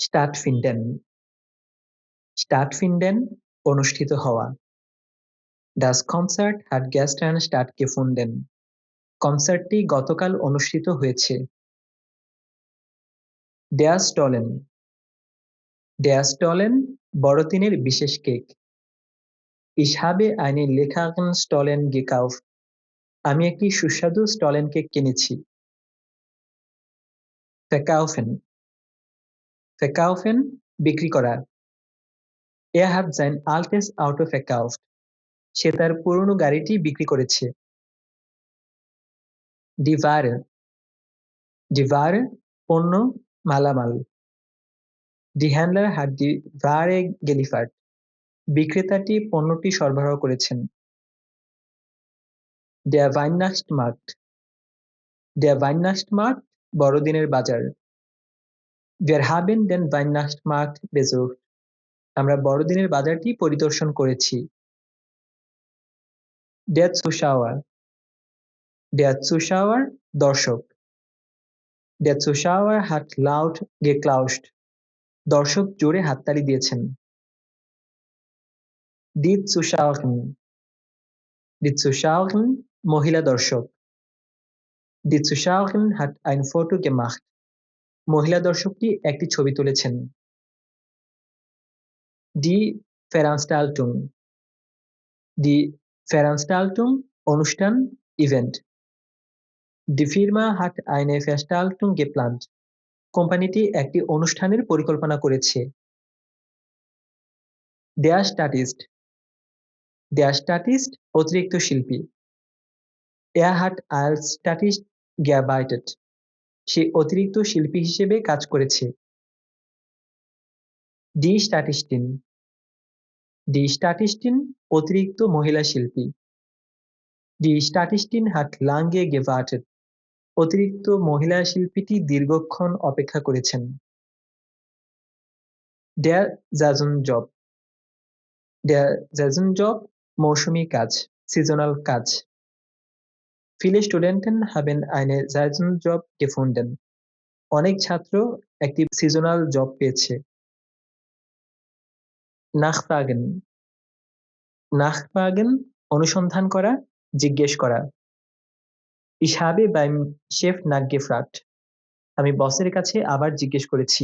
স্টাডফিন্ডেন, স্টাডফিন্ডেন অনুষ্ঠিত হওয়া। Das Konzert hat gestern stattgefunden. কনসার্টটি গতকাল অনুষ্ঠিত হয়েছে। Der Stollen, Der Stollen বড়দিনের বিশেষ cake. Ich habe einen leckeren Stollen gekauft. আমি একটি সুস্বাদু স্টলেন কেক কিনেছি। Verkaufen, Verkaufen বিক্রি করা। Er hat sein altes Auto verkauft. সে তার পুরনো গাড়িটি বিক্রি করেছে। Die Ware, Die Ware পণ্য, মালামাল। Die Händler hat die Ware geliefert. বিক্রেতাটি পণ্যটি সরবরাহ করেছেন। Der Weihnachtsmarkt, Der Weihnachtsmarkt বড়দিনের বাজার। Wir haben den Weihnachtsmarkt besucht. আমরা বড়দিনের বাজারটি পরিদর্শন করেছি। Der Zuschauer, Der Zuschauer দর্শক। Der Zuschauer hat laut geklatscht. দর্শক জোরে হাততালি দিয়েছেন। Die Zuschauerin, Die Zuschauerin মহিলা দর্শক। Die Zuschauerin hat ein Foto gemacht. মহিলা দর্শকটি একটি ছবি তুলেছেন। Die Veranstaltung, Die Veranstaltung অনুষ্ঠান, event. Die Firma hat eine Veranstaltung geplant. কোম্পানিটি একটি অনুষ্ঠানের পরিকল্পনা করেছে। Der Statist, Der Statist অতিরিক্ত শিল্পী। Er hat als Statist gearbeitet. সে অতিরিক্ত শিল্পী হিসেবে কাজ করেছে। Die Statistin, Die Statistin অতিরিক্ত মহিলা শিল্পী। Die Statistin hat lange gewartet. অতিরিক্ত মহিলা শিল্পীটি দীর্ঘক্ষণ অপেক্ষা করেছেন। Der Saisonjob, Der Saisonjob মৌসুমী কাজ, সিজনাল কাজ। Viele Studenten haben eine Saisonjob gefunden. অনেক ছাত্র একটি সিজনাল জব পেয়েছে। Nachfragen, Nachfragen অনুসন্ধান করা, জিজ্ঞেস করা। Ich habe beim Chef nachgefragt. আমি বসের কাছে আবার জিজ্ঞেস করেছি।